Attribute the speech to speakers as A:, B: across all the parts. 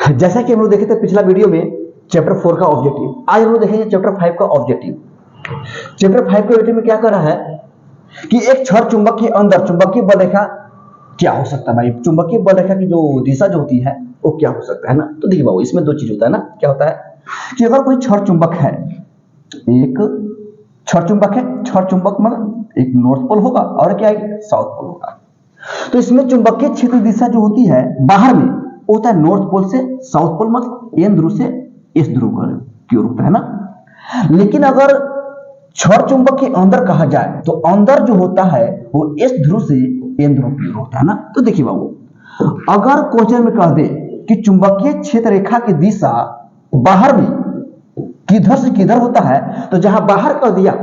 A: जैसा कि हम लोग देखे थे पिछला वीडियो में चैप्टर 4 का ऑब्जेक्टिव, आज हम लोग देखेंगे चैप्टर 5 का ऑब्जेक्टिव। चैप्टर 5 के ऑब्जेक्टिव में क्या कर रहा है कि एक छड़ चुंबक के अंदर चुंबकीय बल रेखा क्या हो सकता है भाई, चुंबकीय बल रेखा की जो दिशा जो होती है वो क्या हो सकता है ना। तो देखिए बाबू, इसमें दो चीज होता है ना। क्या होता है कि अगर कोई छड़ चुंबक है, एक छड़ चुंबक है, छड़ चुंबक मतलब एक नॉर्थ पोल होगा और क्या है साउथ पोल होगा। तो इसमें चुंबकीय क्षेत्र दिशा जो होती है बाहर में वो होता है नॉर्थ पोल से साउथ पोल, मतलब एन ध्रुव से एस ध्रुव की ओर होता है ना। लेकिन अगर छड़ चुंबक के अंदर कहा जाए तो अंदर जो होता है वो एस ध्रुव से एन ध्रुव की ओर होता है ना। तो देखिए बाबू, अगर क्वेश्चन में कह दे कि चुंबकीय क्षेत्र रेखा की दिशा बाहर में किधर से किधर होता है, तो जहां बाहर कह दिया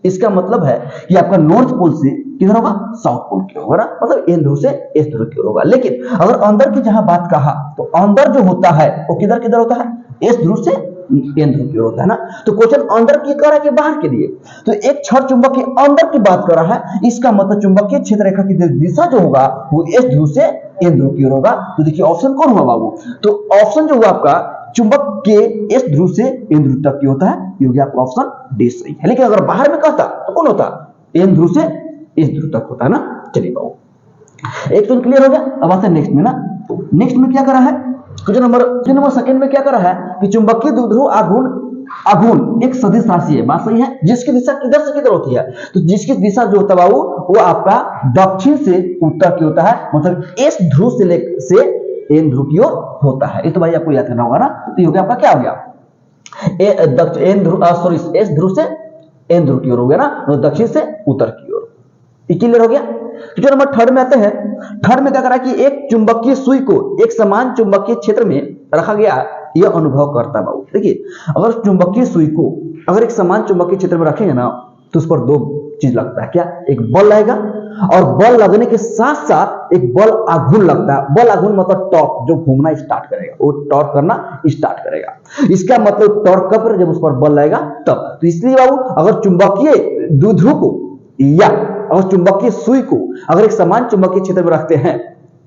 A: इसका मतलब है कि आपका नॉर्थ पोल से किधर होगा, साउथ पोल की होगा ना, मतलब एन ध्रुव से एस ध्रुव की ओर होगा। लेकिन अगर अंदर की जहां बात कहा तो अंदर जो होता है वो किधर किधर होता है, एस ध्रुव से एन ध्रुव की ओर होता है ना। तो क्वेश्चन अंदर की कर रहा है कि बाहर के लिए, तो एक छड़ चुंबक के अंदर की बात कर रहा है, इसका मतलब चुंबकीय क्षेत्र रेखा की दिशा जो होगा वो एस ध्रुव से एन ध्रुव की ओर होगा। तो देखिए ऑप्शन कौन हुआ बाबू, तो ऑप्शन जो हुआ आपका चुंबक के एस ध्रुव से एन ध्रुव तक की होता है, ये हो गया आपका ऑप्शन डी सही है। लेकिन अगर बाहर में कहता तो कौन होता, एन ध्रुव से एस ध्रुव तक होता है ना। चलिए बाबू, एक तो क्लियर हो गया। अब आते हैं नेक्स्ट में ना। नेक्स्ट में क्या करा है, क्वेश्चन नंबर सेकंड में क्या करा है कि चुंबकीय द्विध्रुव आघूर्ण एक सदिश राशि है, बात सही है, जिसकी दिशा किधर से किधर होती है, तो जिसकी दिशा जो होता है बाबू वो आपका दक्षिण से उत्तर की होता है, मतलब एस ध्रुव से एन ध्रुव की ओर होता है। ये तो भाई आपको याद करना होगा ना। तो ये हो गया आपका क्या हो गया, एस ध्रुव से एन ध्रुव की ओर हो गया ना, तो दक्षिण से उत्तर की ओर। ये क्लियर हो गया। जो नंबर थर्ड में आते हैं, थर्ड में क्या करा कि एक चुंबकीय सुई को एक समान चुंबकीय क्षेत्र में रखा गया, यह अनुभव करता है बाबू। देखिए अगर चुंबकीय सुई को अगर एक समान चुंबकीय क्षेत्र में रखेंगे ना तो उस पर दो चीज लगता है, क्या, एक बल लगेगा और बल लगने के साथ साथ एक बल आघूर्ण लगता है। बल आघूर्ण मतलब टॉर्क, जो घूमना स्टार्ट करेगा वो टॉर्क करना स्टार्ट करेगा। इसका मतलब टॉर्क कब, जब उस पर बल लगेगा तब। तो इसलिए बाबू अगर चुंबकीय द्विध्रुव को या अगर चुंबकीय सुई को अगर एक समान चुंबकीय क्षेत्र में रखते हैं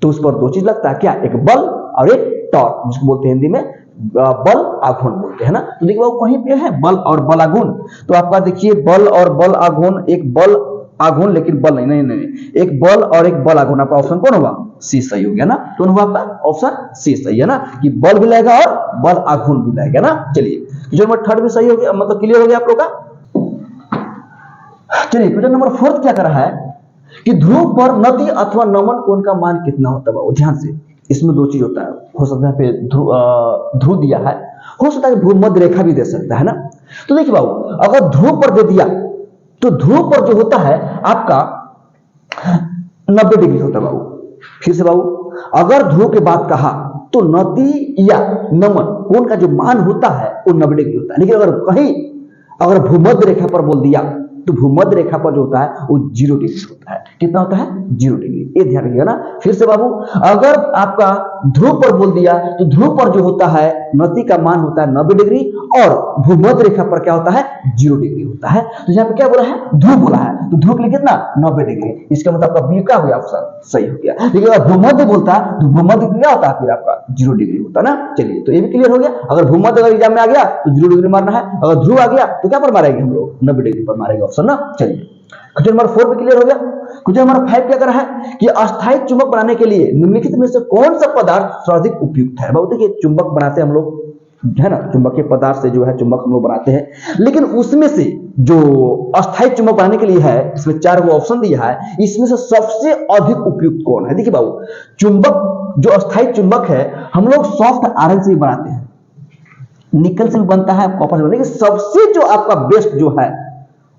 A: तो उस पर दो चीज लगता है, क्या, एक बल और एक टॉर्क, जिसको बोलते हैं हिंदी में बल आघूर्ण बोलते हैं ना। तो देखिए वो कहीं पे है बल और बल आघूर्ण, तो आपका देखिए बल और बल आघूर्ण, एक बल आघूर्ण लेकिन बल नहीं, एक बल और एक बल आघूर्ण, आपका ऑप्शन कौन होगा, सी सही हो गया ना। तो हुआ आपका ऑप्शन सी सही है ना, कि बल भी लगेगा और बल आघूर्ण भी लगेगा ना। चलिए जो नंबर थर्ड भी सही हो गया, मतलब क्लियर हो गया आप लोग का। चलिए क्वेश्चन नंबर फोर्थ क्या कर रहा है कि ध्रुव पर नति अथवा नमन कोण का मान कितना होता है, ध्यान से। इसमें दो चीज होता है, हो सकता है पे ध्रुव दिया है, हो सकता है भूमध्य रेखा भी दे सकता है ना। तो देखिए बाबू अगर ध्रुव पर दे दिया तो ध्रुव पर जो होता है आपका 90 डिग्री होता है बाबू। फिर से बाबू, अगर ध्रुव की बात कहा तो नति या नमन कोण का जो मान होता है वो 90 डिग्री होता है। लेकिन अगर कहीं अगर भूमध्य रेखा पर बोल दिया तो भूमध्य रेखा पर जो होता है वो 0 डिग्री होता है। कितना होता है, 0 डिग्री, ये ध्यान रखिएगा ना। फिर से बाबू अगर आपका ध्रुव पर बोल दिया तो ध्रुव पर जो होता है नति का मान होता है 90 डिग्री और भूमध्य रेखा पर क्या होता है 0 डिग्री होता है। तो यहाँ पे क्या बोला है, ध्रुव बोला है, तो ध्रुव के लिए कितना 90 डिग्री, इसका मतलब आपका बी का हो गया ऑप्शन सही हो गया। लेकिन अगर भूमध्य बोलता है तो भूमध्य क्या होता है, फिर आपका 0 डिग्री होता है ना। चलिए तो ये भी क्लियर हो गया। अगर भूमध्य अगर एग्जाम में आ गया तो 0 डिग्री मारना है, अगर ध्रुव आ गया तो क्या पर मारेंगे हम लोग, 90 डिग्री पर मारेंगे ऑप्शन ना। चलिए क्वेश्चन नंबर 4 भी क्लियर हो गया। क्वेश्चन नंबर 5 क्या कर रहा है कि अस्थायी चुंबक बनाने के लिए निम्नलिखित में से कौन सा पदार्थ सर्वाधिक उपयुक्त है। बहुत देखिए चुंबक बनाते हैं हम लोग, है ना, चुंबकीय पदार्थ से जो है चुंबक हम लोग बनाते हैं, लेकिन उसमें से जो अस्थायी चुंबक बनाने के लिए है, इसमें 4 वो ऑप्शन दिया है, इसमें से सबसे अधिक उपयुक्त कौन है। देखिए बाबू चुंबक जो अस्थायी चुंबक है हम लोग सॉफ्ट आयरन से भी बनाते हैं, निकल से भी बनता है, कॉपर से, लेकिन सबसे जो आपका बेस्ट जो है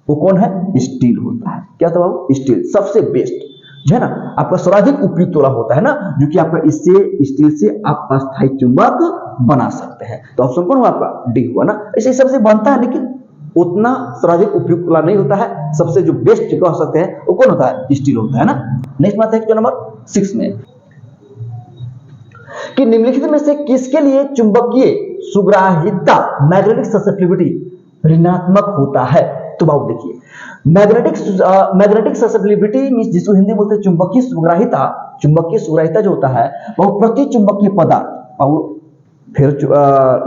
A: वो कौन है, स्टील होता है। क्या होता है बाबू, स्टील सबसे बेस्ट जो है ना, आपका सर्वाधिक उपयुक्त वाला होता है ना, जो कि आपका इससे स्टील से आप अस्थायी चुंबक बना सकते हैं। तो ऑप्शन कौन हुआ आपका, डी हुआ ना। ऐसे सबसे बनता है लेकिन उतना सर्वाधिक उपयुक्त वाला नहीं होता है, सबसे जो बेस्ट कह सकते हैं वो कौन होता है, स्टील होता है ना। नेक्स्ट बात है क्वेश्चन नंबर 6 में कि निम्नलिखित में से किसके लिए चुंबकीय सुग्राहिता मैग्नेटिक ससेप्टिबिलिटी ऋणात्मक होता है। तो बाबू देखिए मैग्नेटिक ससेप्टिबिलिटी मींस जिसको हिंदी बोलते हैं चुंबकीय सुग्राहिता जो होता है वह प्रति चुंबकीय पदार्थ, और फिर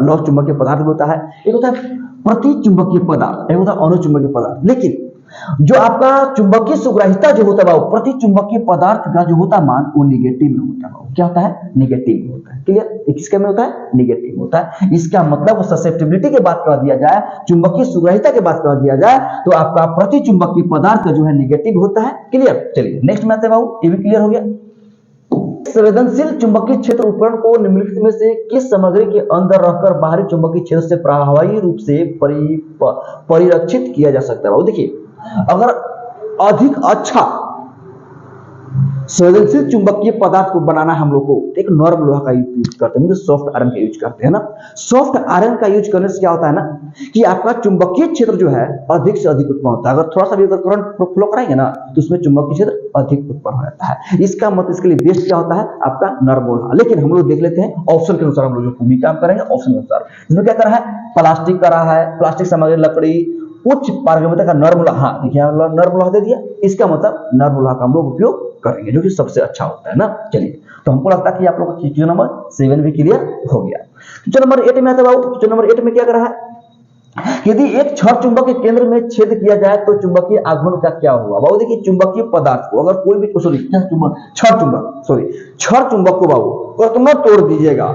A: लौह चुंबकीय पदार्थ भी होता है, एक होता है प्रति चुंबकीय पदार्थ, एक होता है अनुचुंबकीय पदार्थ। लेकिन जो आपका चुंबकीय सुग्राहिता जो होता है वो प्रति चुंबकीय पदार्थ का जो होता है मान वो निगेटिव में होता है। क्या होता है? निगेटिव में होता है। क्लियर? किसके में होता है? निगेटिव में होता है। इसका मतलब ससेप्टिबिलिटी की बात कर दिया जाए, चुंबकीय सुग्राहिता की बात कर दिया जाए तो आपका प्रति चुंबकीय पदार्थ जो है निगेटिव होता है। क्लियर? चलिए नेक्स्ट में आते हैं बाबू, ये भी क्लियर हो गया। संवेदनशील चुंबकीय क्षेत्र उपकरण को निम्नलिखित में से किस सामग्री के अंदर रहकर बाहरी चुंबकीय क्षेत्र से प्रभावी रूप से परिरक्षित किया जा सकता है? देखिए, अगर अधिक अच्छा संवेदनशील चुंबकीय पदार्थ को बनाना हम लोग को एक नॉर्म लोहा का यूज करते हैं, सॉफ्ट आयरन का यूज करते हैं ना। सॉफ्ट आयरन का यूज करने से क्या होता है ना कि आपका चुंबकीय क्षेत्र जो है अधिक से अधिक उत्पन्न होता है। अगर थोड़ा सा भी अगर करंट फ्लो कराएंगे ना तो उसमें चुंबकीय क्षेत्र अधिक उत्पन्न हो जाता है। इसका मतलब इसके लिए बेस्ट क्या होता है? आपका नॉर्म लोहा। लेकिन हम लोग देख लेते हैं ऑप्शन के अनुसार हम लोग जो भी काम करेंगे ऑप्शन के अनुसार। इसमें क्या कर रहा है? प्लास्टिक कर रहा है, प्लास्टिक सामग्री, लकड़ी, उच्च पारगम्यता का नर्म लोहा। हाँ देखिए नर्म लोहा दे दिया, इसका मतलब नर्म लोहा का हम लोग उपयोग करेंगे जो कि सबसे अच्छा होता है ना। चलिए, तो हमको लगता है कि आप लोगों को क्वेश्चन नंबर 7 भी क्लियर हो गया। क्वेश्चन नंबर 8 में आता है बाबू। क्वेश्चन नंबर 8 में क्या कर रहा है? यदि एक छड़ चुंबक के केंद्र में छेद किया जाए तो चुंबकीय आघूर्ण का क्या होगा? बाबू देखिए, चुंबकीय पदार्थ को अगर कोई भी छड़ चुंबक को बाबू कितना तोड़ दीजिएगा,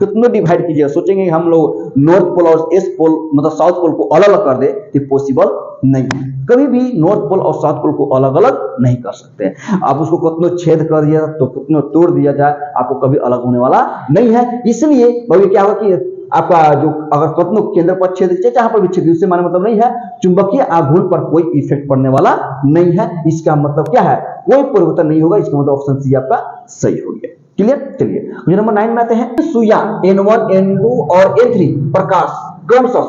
A: कितना डिवाइड कीजिएगा, सोचेंगे हम लोग नॉर्थ पोल और ईस्ट पोल मतलब साउथ पोल को अलग अलग कर दे तो पॉसिबल नहीं है। कभी भी नॉर्थ पोल और साउथ पोल को अलग अलग नहीं कर सकते। आप उसको कितना छेद कर दिया तो कितना तोड़ दिया जाए, आपको कभी अलग होने वाला नहीं है। इसलिए भाई क्या होगा कि आपका जो अगर कितना केंद्र पर छेद जहां पर भी छेद, उससे माने मतलब नहीं है चुंबकीय आघूर्ण पर कोई इफेक्ट पड़ने वाला नहीं है। इसका मतलब क्या है? कोई परिवर्तन नहीं होगा। इसका मतलब ऑप्शन सी आपका सही हो गया। क्लियर? चलिए क्वेश्चन नंबर 9 में आते हैं। सुइयां N1, N2 और N3 प्रकाश क्रमशः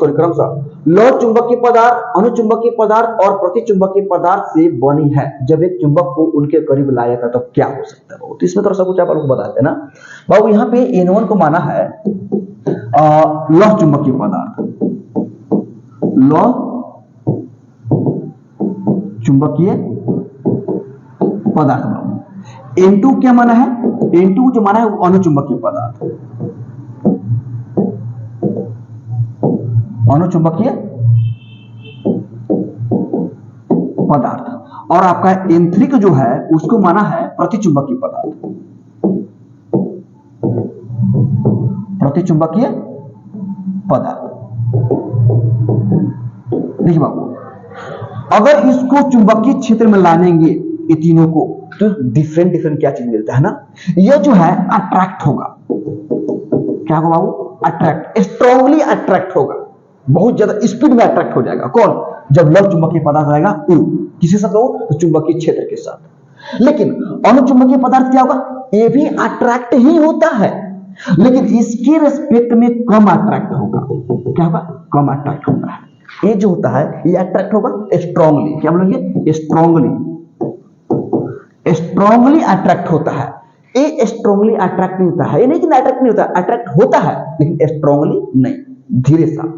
A: लौह चुंबकीय पदार्थ, अनुचुंबकीय पदार्थ और प्रतिचुंबकीय पदार्थ से बनी है। जब एक चुंबक को उनके करीब लाया जाता है तो क्या हो सकता है? तो इसमें थोड़ा सा कुछ आप लोग बताते हैं ना बाबू। यहाँ पे N1 को माना है लौह चुंबकीय पदार्थ, लौह चुंबकीय पदार्थ बाबू। N2 क्या माना है? N2 जो माना है वो अनुचुंबकीय पदार्थ, अनुचुंबकीय पदार्थ। और आपका N3 जो है उसको माना है प्रतिचुंबकीय पदार्थ, प्रतिचुंबकीय पदार्थ। देखिए बाबू, अगर इसको चुंबकीय क्षेत्र में लानेंगे ये तीनों को तो डिफरेंट क्या चीज मिलता है ना। ये जो है अट्रैक्ट होगा। क्या होगा बाबू? अट्रैक्ट, स्ट्रांगली अट्रैक्ट होगा, बहुत ज्यादा स्पीड में अट्रैक्ट हो जाएगा। कौन? जब लौह चुंबकीय पदार्थ रहेगा किसी से तो चुंबकीय क्षेत्र के साथ। लेकिन अनुचुंबकीय पदार्थ क्या होगा? ये भी अट्रैक्ट ही होता है लेकिन इसके रिस्पेक्ट में कम अट्रैक्ट होगा। क्या होगा? कम अट्रैक्ट होता है। ये जो होता है ये अट्रैक्ट होगा स्ट्रांगली। क्या बोलेंगे? स्ट्रांगली अट्रैक्ट होता है। ये स्ट्रांगली अट्रैक्ट नहीं होता है, ये नहीं कि अट्रैक्ट नहीं होता, अट्रैक्ट होता है लेकिन स्ट्रांगली नहीं, धीरे सा।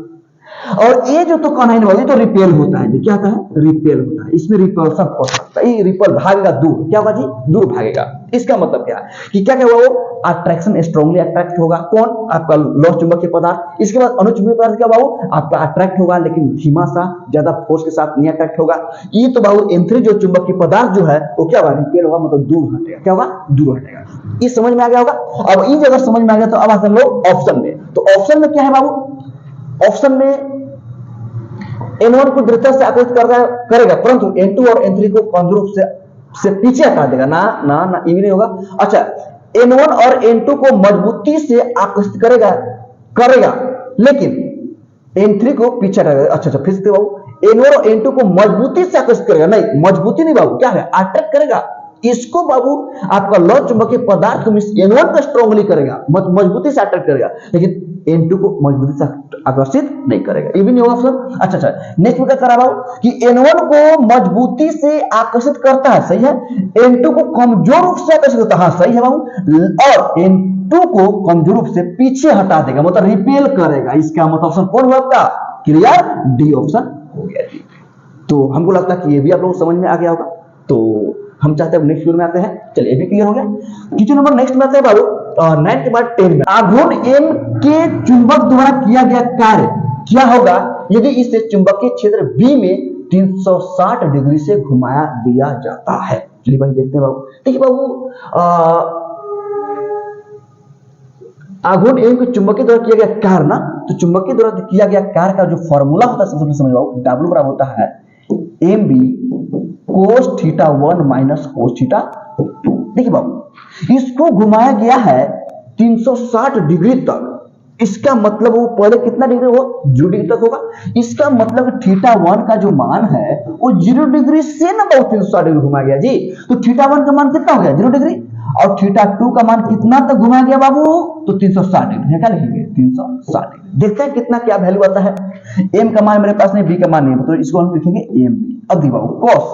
A: और ये जो तो कहना ही तो रिपेल होता है। जो क्या होता है? रिपेल होता है। इसमें रिपल्सन हो सकता है। ये रिपल भागेगा दूर। क्या होगा जी? दूर भागेगा। इसका मतलब क्या है कि क्या वो अट्रैक्शन स्ट्रांगली अट्रैक्ट होगा। कौन? आपका लौह चुंबकीय पदार्थ। इसके बाद अनुचुंबकीय पदार्थ क्या बाबू? आपका अट्रैक्ट होगा लेकिन धीमा सा, ज्यादा फोर्स के साथ नहीं अट्रैक्ट होगा। ये तो बाबू N3 जो चुंबकीय पदार्थ जो है वो क्या होगा? रिपेल होगा, मतलब दूर हटेगा। क्या होगा? दूर हटेगा। ये समझ में आ गया होगा। अब ये अगर समझ में आ गया तो अब आते हम लोग ऑप्शन में। तो ऑप्शन में क्या है बाबू? ऑप्शन में N1 को दृढ़ता से आकर्षित करेगा परंतु N2 और N3 को कमजोर रूप से पीछे हटा देगा। ना ये भी नहीं होगा। अच्छा, N1 और N2 को मजबूती से आकर्षित करेगा लेकिन N3 को पीछे हटा देगा। अच्छा फिर से बाबू, N1 और N2 को मजबूती से आकर्षित करेगा। नहीं, मजबूती नहीं बाबू, क्या है? अट्रैक्ट करेगा। इसको बाबू आपका लौह चुंबकीय पदार्थ को N1 को स्ट्रांगली करेगा, मजबूती से अट्रैक्ट करेगा लेकिन N2 को मजबूती से आकर्षित नहीं करेगा। ये भी नहीं होगा ऑप्शन। अच्छा, नेक्स्ट में क्या करा बाबू कि N1 को मजबूती से आकर्षित करता है, सही है। N2 को कमजोर रूप से आकर्षित करता है, हाँ सही है बाबू। और N2 को कमजोर रूप से पीछे हटा देगा, मतलब रिपेल करेगा। इसका मतलब ऑप्शन कौन हुआ आपका? क्लियर? डी ऑप्शन हो गया जी। तो हमको लगता है कि ये भी आप लोग समझ में आ गया होगा। तो हम चाहते हैं नेक्स्ट वीडियो में आते हैं। चलिए ये भी क्लियर हो गया। क्वेश्चन नंबर नेक्स्ट में आते हैं बाबू। 9 के बाद 10 में आघूर्ण M के चुंबक द्वारा किया गया कार्य क्या होगा यदि इसे चुंबकीय क्षेत्र B में 360 डिग्री से घुमाया दिया जाता है। चलिए भाई देखते हैं बाबू। देखिए बाबू, आघूर्ण M के चुंबकीय द्वारा किया गया कार्य ना, तो चुंबकीय द्वारा किया गया कार्य का जो फॉर्मूला होता है सबसे समझ बाबू, W बराबर होता है MB cos θ1 माइनस cos θ2। देखिए बाबू, इसको घुमाया गया है 360 डिग्री तक, इसका मतलब वो पहले कितना डिग्री हो 0 डिग्री तक होगा। इसका मतलब θ1 का जो मान है वो 0 डिग्री से ना बहुत 360 डिग्री घुमाया गया जी। तो θ1 का मान कितना हो गया 0 डिग्री, और θ2 का मान कितना तक घुमाया गया बाबू, तो 360 डिग्री। क्या लिखेंगे 360 डिग्री। देखते हैं कितना क्या वैल्यू आता है। m का मान मेरे पास नहीं, b का मान नहीं, तो इसको हम लिखेंगे mb। अब देखिए बाबू, cos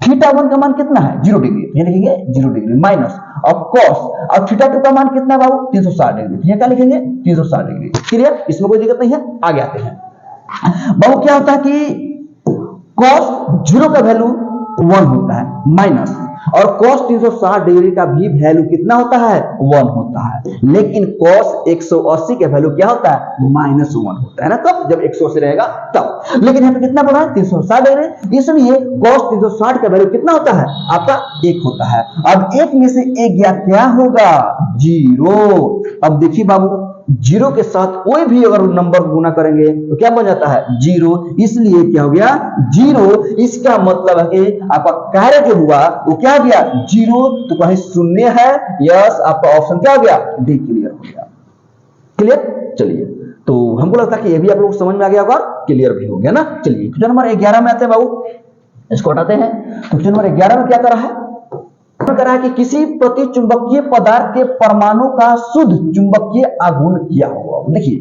A: θ1 का मान कितना है 0 डिग्री, ये लिखेंगे 0 डिग्री माइनस अब cos, और θ2 का मान कितना है बाबू 360 डिग्री, ये क्या लिखेंगे 360 डिग्री। क्लियर, इसमें कोई दिक्कत नहीं है। आगे आते हैं बाबू, क्या होता है कि cos 0 का वैल्यू 1 होता है माइनस, और cos 360 डिग्री का भी वैल्यू कितना होता है 1 होता है, लेकिन cos 180 का वैल्यू क्या होता है -1 होता है ना, कब जब 180 रहेगा तब। लेकिन यहाँ पे कितना बोला है 360 डिग्री, इसलिए cos 360 का वैल्यू कितना होता है आपका 1 होता है। अब 1 में से 1 गया क्या होगा 0। अब देखिए बाबू, 0 के साथ कोई भी अगर नंबर गुना करेंगे तो क्या बन जाता है 0, इसलिए क्या हो गया 0। इसका मतलब है कि आपका कार्य जो हुआ वो क्या हो गया 0, तो कहीं शून्य है। यस, आपका ऑप्शन क्या हो गया डी क्लियर हो गया। क्लियर, चलिए तो हमको लगता है कि ये भी आप लोग समझ में आ गया होगा, क्लियर भी हो गया ना। चलिए क्वेश्चन नंबर 11 में आते हैं बाबू, इसको हटाते हैं। तो क्वेश्चन नंबर 11 में क्या करा है, करा है कि किसी प्रतिचुंबकीय पदार्थ के परमाणु का शुद्ध चुंबकीय आघूर्ण क्या होगा। देखिए,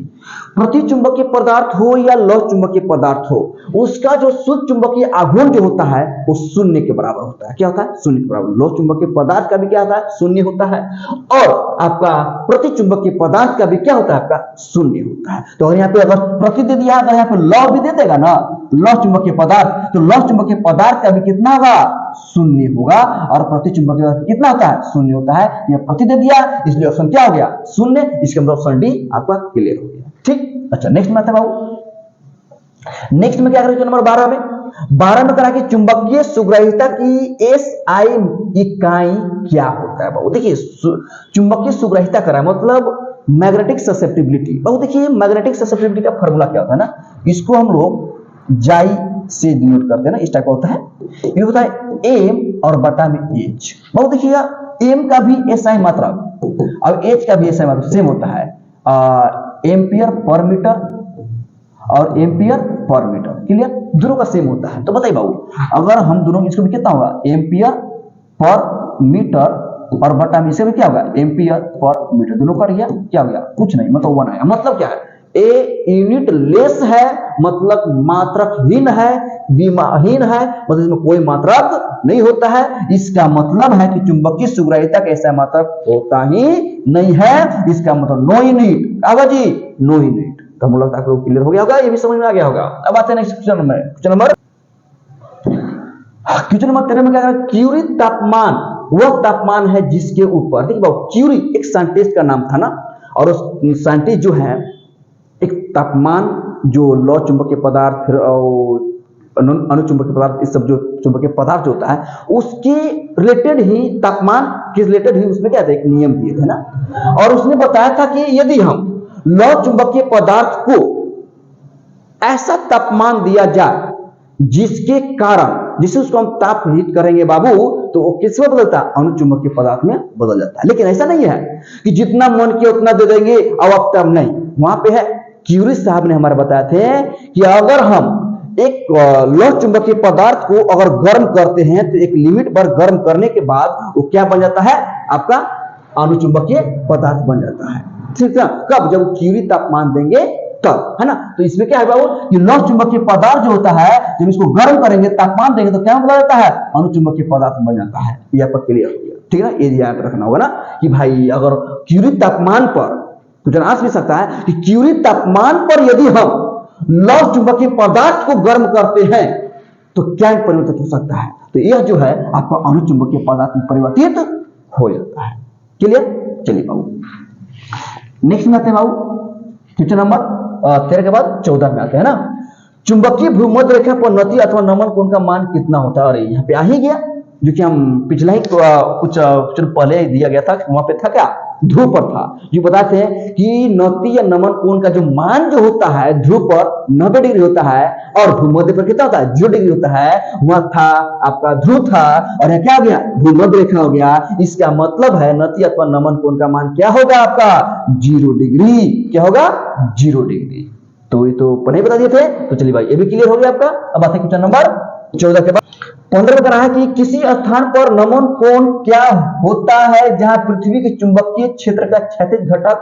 A: प्रतिचुंबकीय पदार्थ हो या लौह चुंबकीय पदार्थ हो, उसका जो शुद्ध चुंबकीय आघूर्ण जो होता है वो शून्य के बराबर होता है। क्या होता है शून्य के बराबर। लौह चुंबकीय पदार्थ का भी क्या होता है शून्य होता है, और आपका प्रतिचुंबकीय पदार्थ का भी क्या होता है आपका शून्य होता है। तो यहाँ पे अगर प्रति दे दिया, अगर यहाँ पे लौह भी दे देगा ना, लौह चुंबकीय पदार्थ, तो लौह चुंबकीय पदार्थ का भी कितना होगा शून्य होगा, और प्रतिचुंबकीय कितना होता है शून्य होता है। यह प्रति दे दिया, इसलिए ऑप्शन क्या हो गया शून्य, इसके मतलब ऑप्शन डी आपका क्लियर हो गया। ठीक, अच्छा नेक्स्ट में आते हैं बाबू। नेक्स्ट में क्या करेंगे नंबर 12 में, 12 में करा कि चुंबकीय सुग्राह्यता की एसआई इकाई क्या होता है बाबू। देखिए, चुंबकीय सुग्राह्यता करा मतलब मैग्नेटिक ससेप्टिबिलिटी। बाबू देखिए, मैग्नेटिक ससेप्टिबिलिटी का फॉर्मूला क्या होता है ना, इसको हम लोग जाई से डिनोट करते हैं ना, इस टाइप का होता है। ये होता है एम और बटा में एच। बहुत देखिएगा, एम का भी एसआई मात्रा और एच का भी एसआई मात्रा सेम होता है, एम्पियर पर मीटर और एम्पियर पर मीटर। क्लियर, दोनों का सेम होता है। तो बताइए बाबू, अगर हम दोनों, इसको भी कितना होगा एम्पियर पर मीटर, और बटा में इसे भी क्या होगा एम्पियर पर मीटर। दोनों का क्या हो गया कुछ नहीं, मतलब 1 आया। मतलब क्या है, ए यूनिट लेस है मतलब मात्रकहीन है, विमाहीन है मतलब इसमें कोई मात्रक नहीं होता है। इसका मतलब है कि चुंबकीय सुग्राह्यता का ऐसा मात्रक होता ही नहीं है। इसका मतलब नो यूनिट। आगा जी नो यूनिट। तो मुझे लगता है आपको क्लियर हो गया होगा, ये भी समझ में आ गया होगा। अब आते हैं next question number. Question number 13 में क्या है, क्यूरी तापमान वह तापमान है जिसके ऊपर, देखिए बाबू क्यूरी एक साइंटिस्ट का नाम था ना, और उस साइंटिस्ट जो है एक तापमान जो लौह चुंबकीय पदार्थ फिर अनुचुंबकीय पदार्थ, इस सब जो चुंबकीय पदार्थ जो होता है उसके रिलेटेड ही, तापमान के रिलेटेड ही उसमें क्या था एक नियम दिए थे ना। और उसने बताया था कि यदि हम लौह चुंबकीय पदार्थ को ऐसा तापमान दिया जाए जिसके कारण, जिसे उसको हम ताप हीट करेंगे बाबू, तो वो किसमें बदलता है अनुचुंबकीय पदार्थ में बदल जाता है। लेकिन ऐसा नहीं है कि जितना मन किया उतना दे देंगे और अब तब नहीं। वहां पे है क्यूरी साहब ने हमारे बताया थे कि अगर हम एक लौह चुंबकीय पदार्थ को अगर गर्म करते हैं तो एक लिमिट पर गर्म करने के बाद वो क्या बन जाता है आपका अनुचुंबकीय पदार्थ बन जाता है। ठीक है, कब जब क्यूरी तापमान देंगे तब, है ना। तो इसमें क्या है बाबू कि लौह चुंबकीय पदार्थ जो होता है जब इसको गर्म करेंगे तापमान देंगे तो क्या बन जाता है अनुचुंबकीय पदार्थ बन जाता है। ये आपका क्लियर हो गया। ठीक है ना, ये याद रखना होगा ना कि भाई अगर क्यूरी तापमान पर, तो आ भी सकता है कि क्यूरी तापमान पर यदि हम लौह चुंबकीय पदार्थ को गर्म करते हैं तो क्या परिवर्तित हो सकता है, तो यह जो है आपका अनुचुंबकीय पदार्थ में परिवर्तित हो जाता है। क्लियर, चलिए बाबू नेक्स्ट में आते हैं बाबू क्वेश्चन नंबर 13 के बाद 14 में आते हैं ना। चुंबकीय भूमध्य रेखा पर नति अथवा नमन कोण का मान कितना होता है? अरे यहाँ पे आ ही गया, जो कि हम पिछला ही कुछ पहले दिया गया था, वहां पे था क्या, ध्रुव पर था। जो बताते हैं कि नति या नमन कोण का जो मान जो होता है ध्रुव पर 90 डिग्री होता है और भूमध्य पर कितना होता है 0 डिग्री होता है। वहां था आपका ध्रुव था और यह क्या हो गया, भूमध्य रेखा हो गया। इसका मतलब है नति अथवा नमन कोण का मान क्या होगा आपका 0 डिग्री। क्या होगा 0 डिग्री। तो ये तो पहले बता दिए थे। तो चलिए भाई ये भी क्लियर हो गया आपका। अब आते हैं क्वेश्चन नंबर 14 के बाद 15 में कहा है कि किसी स्थान पर नमन कोण क्या होता है जहां पृथ्वी के चुंबकीय क्षेत्र का क्षैतिज घटक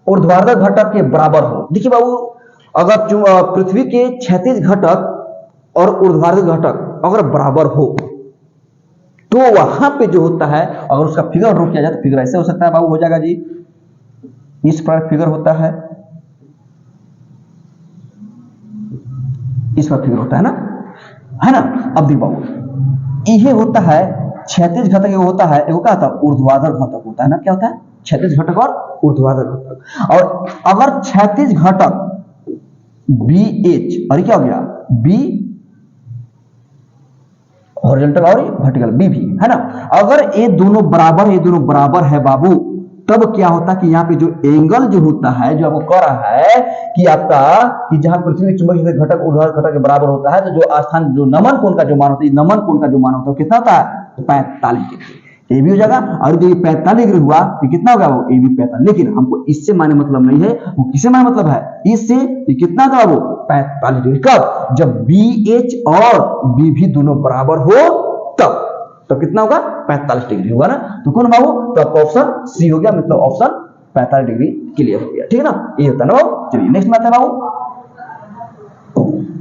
A: ऊर्ध्वाधर घटक के बराबर हो। देखिए बाबू अगर पृथ्वी के क्षैतिज घटक और ऊर्ध्वाधर घटक अगर बराबर हो तो वहां पे जो होता है, अगर उसका फिगर ड्रॉ किया जाए तो फिगर ऐसे हो सकता है बाबू, हो जाएगा जी इस प्रकार फिगर होता है, इस पर फिगर होता है ना। अब देखो बाबू ये होता है क्षैतिज घटक, ये होता है एगो क्या होता है ऊर्ध्वाधर घटक होता है ना। क्या होता है क्षैतिज घटक और ऊर्ध्वाधर घटक। और अगर क्षैतिज घटक BH और क्या हो गया B हॉरिजॉन्टल और वर्टिकल B भी है ना, अगर ये दोनों बराबर है बाबू, तब क्या होता है कि यहाँ पे जो एंगल जो होता है जो आपको कह रहा है कि आपका कि जहां पृथ्वी के चुंबकीय घटक ऊर्ध्वाधर घटक के बराबर होता है, तो जो स्थान जो नमन कोण का जो मान होता है, नमन कोण का जो मान होता है कितना होता है 45 डिग्री। ये भी हो जाएगा। और जो 45 डिग्री हुआ तो कितना होगा वो ये भी 45। लेकिन हमको इससे माने मतलब नहीं है, वो किससे माने मतलब है इससे। ये कितना था वो 45 डिग्री। कब? जब BH और B भी दोनों बराबर हो तब। तो कितना होगा 45 डिग्री होगा ना। तो कौन बाबू, तो आपका ऑप्शन सी हो गया, मतलब ऑप्शन 45 डिग्री क्लियर हो गया। ठीक है ना, ये होता है ना बाबू। चलिए नेक्स्ट में आता है बाबू।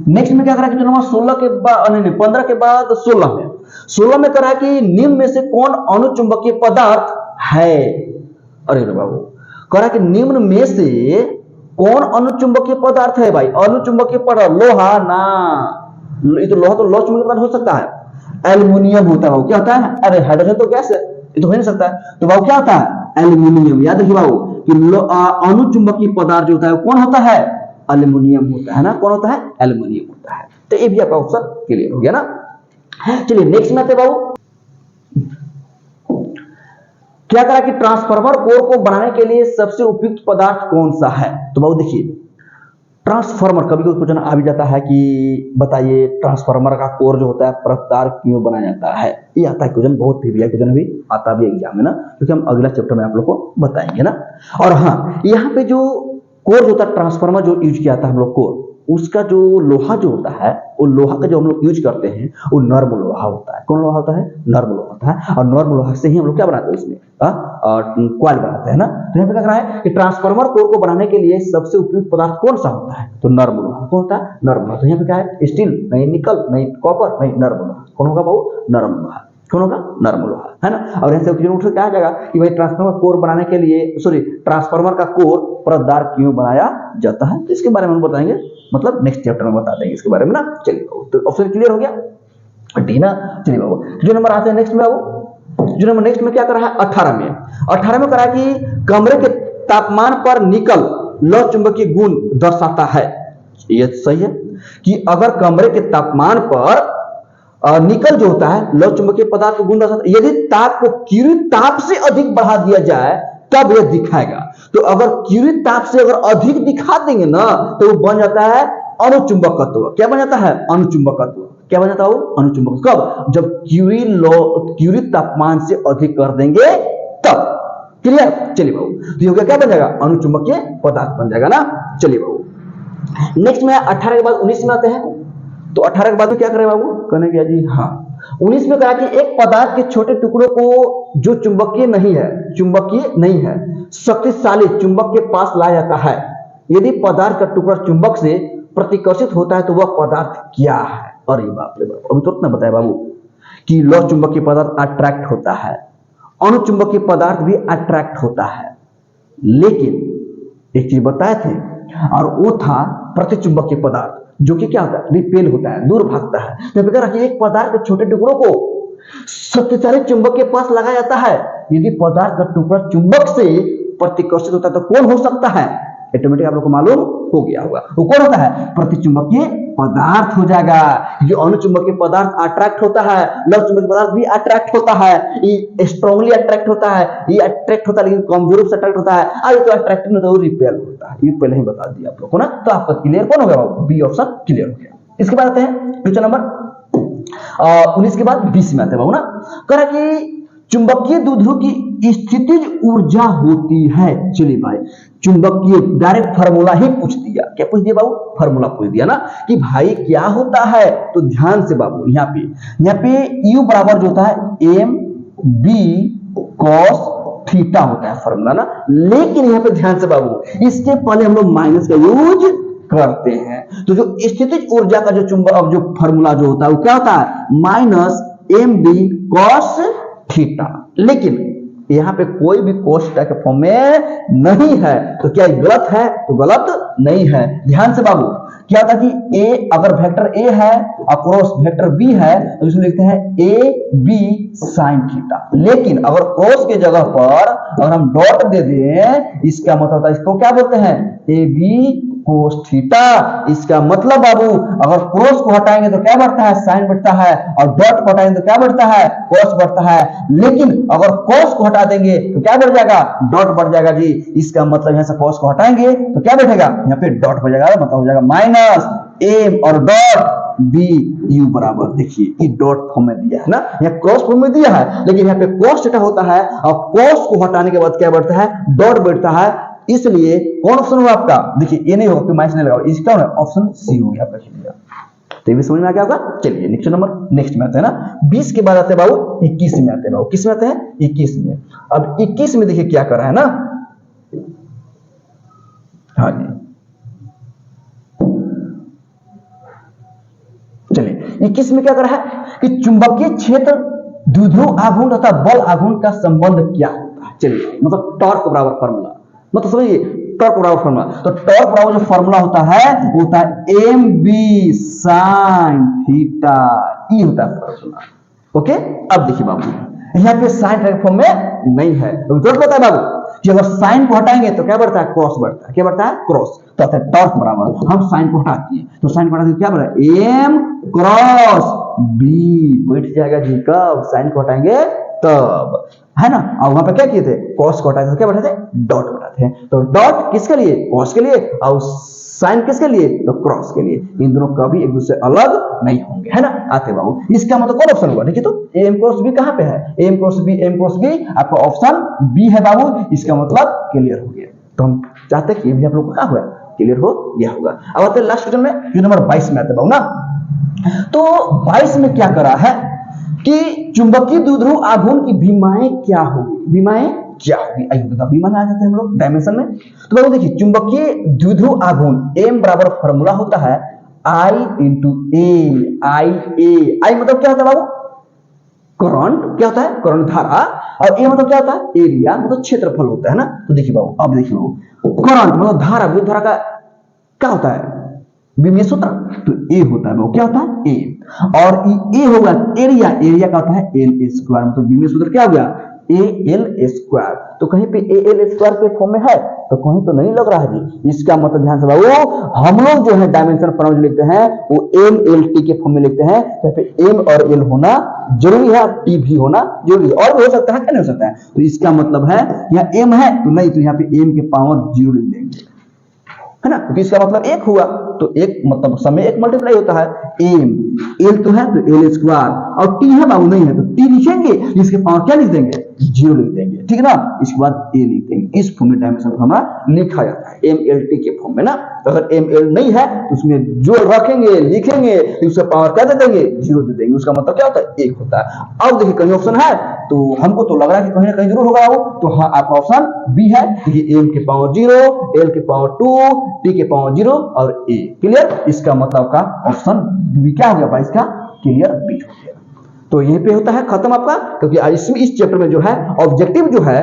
A: नेक्स्ट में क्या करा कि 16 के बाद नहीं 15 के बाद 16 में करा कि निम्न में से कौन अनुचुंबकीय पदार्थ है। अरे बाबू करा कि निम्न में से कौन अनुचुंबकीय पदार्थ है भाई। अनुचुंबकीय पदार्थ लोहा ना, ये तो लोहा तो लोह चुंबकीय पदार्थ हो सकता है। एल्युमिनियम होता है, क्या होता है, अरे हाइड्रोजन तो गैस है, ये तो हो नहीं सकता है। तो बाबू क्या होता है एल्युमिनियम। याद रखिए बाबू कि अनुचुंबकीय पदार्थ जो होता है कौन होता है एल्युमिनियम होता है ना। कौन होता है एल्युमिनियम होता है। तो ये भी आपका ऑप्शन क्लियर हो गया ना। चलिए नेक्स्ट में आते बाबू। क्या करा कि ट्रांसफार्मर कोर को बनाने के लिए सबसे उपयुक्त पदार्थ कौन सा है। तो बाबू देखिए ट्रांसफार्मर कभी कभी क्वेश्चन आ भी जाता है कि बताइए ट्रांसफार्मर का कोर जो होता है परतदार क्यों बनाया जाता है। ये आता है क्वेश्चन, बहुत प्रीवियस क्वेश्चन भी आता भी एग्जाम में ना, क्योंकि हम अगला चैप्टर में आप लोग को बताएंगे ना। और हाँ यहाँ पे जो कोर जो होता है ट्रांसफार्मर जो यूज किया था हम लोग कोर, उसका जो लोहा जो होता है वो लोहा का जो हम लोग यूज करते हैं वो नर्म लोहा होता है। कौन लोहा होता है नर्म लोहा होता है। और नर्म लोहा से ही हम लोग क्या बनाते हैं उसमें क्वाइल बनाते हैं ना। तो यहाँ पे क्या है कि ट्रांसफार्मर कोर को बनाने के लिए सबसे उपयुक्त पदार्थ कौन सा होता है, तो नर्म लोहा। कौन होता है नर्म लोहा। तो यहाँ पे क्या है स्टील नहीं, निकल नहीं, कॉपर नहीं, नर्म लोहा। कौन होगा बाबू नर्म लोहा। कौन होगा नर्म लोहा है ना। और यहाँ से उठ क्या जाएगा कि भाई ट्रांसफार्मर कोर बनाने के लिए ट्रांसफार्मर का कोर परतदार क्यों बनाया जाता है, तो इसके बारे में हम बताएंगे, मतलब नेक्स्ट चैप्टर में बता देंगे इसके बारे में ना। चलिए तो ऑप्शन क्लियर हो गया ठीक ना। चलिए बाबू जो नंबर आते हैं नेक्स्ट में बाबू। जो नंबर नेक्स्ट में क्या कर रहा है 18 में करा कि कमरे के तापमान पर निकल लौह चुंबकीय गुण दर्शाता है। ये सही है कि अगर कमरे के तापमान पर निकल जो होता है लौह चुंबकीय पदार्थ का गुण दर्शाता है। यदि ताप को किरणित ताप से अधिक बढ़ा दिया जाए तब यह दिखाएगा। तो अगर किरणित ताप से अगर अधिक दिखा देंगे ना तो वो बन जाता है अनुचुंबकत्व। क्या बन जाता है अनुचुंबकत्व। क्या बन जाता है अनुचुंबक। कब? जब किरणित तापमान से अधिक कर देंगे तब। क्लियर। चलिए बाबू तो ये क्या बन जाएगा अनुचुंबकीय पदार्थ बन जाएगा ना। चलिए बाबू नेक्स्ट में 18 के बाद 19 में आते हैं। तो 18 के बाद में क्या करें बाबू कहने गया जी हाँ 19 में कहा कि एक पदार्थ के छोटे टुकड़ों को जो चुंबकीय नहीं है शक्तिशाली चुंबक के पास लाया जाता है। यदि पदार्थ का टुकड़ा चुंबक से प्रतिकर्षित होता है तो वह पदार्थ क्या है। अरे बाप रे बाप, अभी तो इतना बताया बाबू कि लौह चुंबकीय पदार्थ अट्रैक्ट होता है, अनुचुंबकीय पदार्थ भी अट्रैक्ट होता है। लेकिन एक चीज बताए थे और वो था प्रतिचुंबकीय पदार्थ जो कि क्या होता है रिपेल होता है, दूर भागता है। तो एक पदार्थ के छोटे टुकड़ों को शक्तिशाली चुंबक के पास लगाया जाता है यदि पदार्थ का टुकड़ा चुंबक से प्रतिकर्षित होता है तो कौन हो सकता है? ऑटोमेटिक आप लोग को मालूम हो गया होगा, वो कौन होता है? प्रतिचुंबकीय पदार्थ हो जाएगा। जो अनुचुंबकीय पदार्थ अट्रैक्ट होता है, लव चुंबकीय पदार्थ भी अट्रैक्ट होता है, ये स्ट्रांगली अट्रैक्ट होता है, ये अट्रैक्ट होता है लेकिन कमजोर रूप से अट्रैक्ट होता है, और ये तो अट्रैक्ट नहीं होता, वो रिपेल होता है। ये पहले ही बता दिया आप लोग को ना, तो आपका क्लियर कौन हो गया? बी ऑप्शन क्लियर हो गया। इसके बाद आते हैं क्वेश्चन नंबर 19 के बाद 20 में आते हैं बाबू ना, कह कि चुंबकीय द्विध्रुव की स्थितिज ऊर्जा होती है। चलिए भाई, चुंबकीय डायरेक्ट फार्मूला ही पूछ दिया। क्या पूछ दिया बाबू? फार्मूला पूछ दिया ना कि भाई क्या होता है। तो ध्यान से बाबू, यहाँ पे U बराबर जो होता है एम बी कॉस थीटा होता है फार्मूला ना। लेकिन यहाँ पे ध्यान से बाबू, इसके पहले हम लोग माइनस का यूज करते हैं। तो जो स्थितिज ऊर्जा का जो चुंबक जो फार्मूला जो होता है वो क्या होता है? Minus M B cos theta. लेकिन यहाँ पे कोई भी cos थीटा के फॉर्म में नहीं है, तो क्या ये गलत है? तो गलत नहीं है। ध्यान से बाबू, क्या होता है कि ए अगर वेक्टर ए है और क्रॉस वेक्टर बी है तो इसमें लिखते हैं ए बी साइन थीटा। लेकिन अगर क्रॉस के जगह पर अगर हम डॉट दे दें, इसका मतलब होता है, इसको क्या बोलते हैं? A B cos theta. इसका मतलब बाबू, अगर क्रॉस को हटाएंगे तो क्या बढ़ता है? साइन बढ़ता है, और डॉट को हटाएंगे तो क्या बढ़ता है? कॉस बढ़ता है। लेकिन अगर कॉस को हटा देंगे तो क्या बढ़ जाएगा? डॉट बढ़ जाएगा जी। इसका मतलब यहां से कॉस को हटाएंगे तो क्या बैठेगा? यहाँ पे डॉट बढ़ जाएगा, मतलब हो जाएगा माइनस एम और डॉट बी यू बराबर। देखिए ये डॉट फॉर्म में दिया है ना, यहाँ क्रॉस फॉर्म में दिया है, लेकिन यहाँ पे कॉस थीटा होता है और कॉस को हटाने के बाद क्या बढ़ता है? डॉट बढ़ता है। इसलिए कौन ऑप्शन होगा आपका? देखिए ये नहीं होगा, फिर माइनस नहीं लगाओ, इसका ऑप्शन सी हो गया आपका। तो ये भी समझ में आ गया होगा। चलिए नेक्स्ट में आते हैं ना, 20 के बाद आते हैं बाबू 21 में आते हैं बाबू। किस में आते हैं? 21 में। अब 21 में देखिए क्या कर रहा है ना, हाँ जी, चलिए 21 में क्या कर रहा है कि चुंबकीय क्षेत्र द्विध्रुव आघूर्ण तथा बल आघूर्ण का संबंध क्या होता है। चलिए, मतलब टॉर्क बराबर फार्मूला, मतलब समझिए टॉर्क बराबर फार्मूला। तो टॉर्क बराबर जो फार्मूला होता है वो होता है एम बी साइन थीटा, ये होता है फार्मूला। ओके, अब देखिए बाबू, यहाँ पे साइन फॉर्म में नहीं है, तो जरूरत पता है बाबू कि अगर साइन को हटाएंगे तो क्या बढ़ता है? क्रॉस बढ़ता है। क्या बढ़ता है? क्रॉस। तो आता है टॉर्क बराबर, हम साइन को हटाते हैं तो साइन को हटाते क्या बढ़ा? एम क्रॉस बी बैठ जाएगा जी। कब? साइन को हटाएंगे तब, है ना। और वहां पे क्या किए थे? कॉस को हटाए थे, क्या बढ़ाते? डॉट बढ़ाते हैं। तो डॉट किसके लिए? कॉस के लिए, और साइन किसके लिए? तो क्रॉस के लिए। इन दोनों कभी एक दूसरे अलग नहीं होंगे, है ना। आते बाबू, इसका मतलब कौन ऑप्शन होगा? देखिए तो एम क्रॉस बी कहां पे है? एम क्रॉस बी आपका ऑप्शन बी है बाबू। इसका मतलब क्लियर हो गया। तो हम चाहते हैं कि ये भी आप लोग को क्या हुआ? क्लियर हो गया होगा। अब आते हैं लास्ट क्वेश्चन में, क्वेश्चन नंबर 22 में आते बाबू ना। तो 22 में क्या करा है कि चुंबकीय द्विध्रुव आघूर्ण की विमाएं क्या होगी? विमाएं क्या होगी? आइए बता, विमा में आ जाते हैं हम लोग डायमेंशन में। तो बाबू देखिए, चुंबकीय द्विध्रुव आघूर्ण एम बराबर फार्मूला होता है आई इंटू ए। आई मतलब क्या होता है बाबू? करंट। क्या होता है? करंट धारा। और ए मतलब क्या होता है? एरिया, मतलब क्षेत्रफल होता है ना। तो देखिए बाबू, अब देखिए बाबू, करंट मतलब धारा, विद्युत धारा का क्या होता है? विमीय सूत्र। तो ए होता है वो, क्या होता है? ए। और ए होगा एरिया, एरिया का होता है एल स्क्वायर, मतलब विमीय सूत्र क्या हो गया? A L square. तो कहीं पे ए एल स्क्वायर के फॉर्म में है तो कहीं तो नहीं लग रहा है जी। इसका मतलब ध्यान से बाबू, हम लोग जो है डायमेंशन फॉर्म लिखते हैं वो एम एल टी के फॉर्म में लिखते हैं। तो पे एम और एल होना जरूरी है, टी भी होना जरूरी है, और भी हो सकता है, क्या नहीं हो सकता है। तो इसका मतलब है यहाँ एम है तो नहीं, तो यहाँ पे एम के पावर 0 लिख देंगे, है ना। क्योंकि इसका मतलब एक हुआ, तो एक मतलब समय एक मल्टीप्लाई होता है। एम एल तो है तो एल स्क्वायर, और टी है बाबू नहीं है तो टी लिखेंगे, इसके पावर क्या लिख देंगे? 0 लिख देंगे, ठीक है ना। इसके बाद ए लिख देंगे। इस फॉर्म में डायमेंशन हमारा लिखा जाता है एम एल टी के फॉर्म में ना। तो अगर एम एल नहीं है तो उसमें जो रखेंगे लिखेंगे तो उसका पावर क्या दे देंगे? 0 दे देंगे। उसका मतलब क्या होता है? 1 होता है। अब देखिए कहीं ऑप्शन है तो हमको तो लग रहा है कि कहीं ना कहीं जरूर होगा वो। तो हाँ, आपका ऑप्शन बी है। देखिए एम के पावर 0, एल के पावर 2, टी के पावर 0 और ए। क्लियर? इसका मतलब का ऑप्शन बी क्या हो गया भाई? इसका क्लियर बी हो गया। तो यहीं पे होता है खत्म आपका, क्योंकि इसमें इस चैप्टर में जो है ऑब्जेक्टिव जो है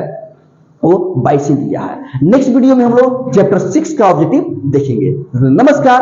A: वो 22 दिया है। नेक्स्ट वीडियो में हम लोग चैप्टर 6 का ऑब्जेक्टिव देखेंगे। नमस्कार।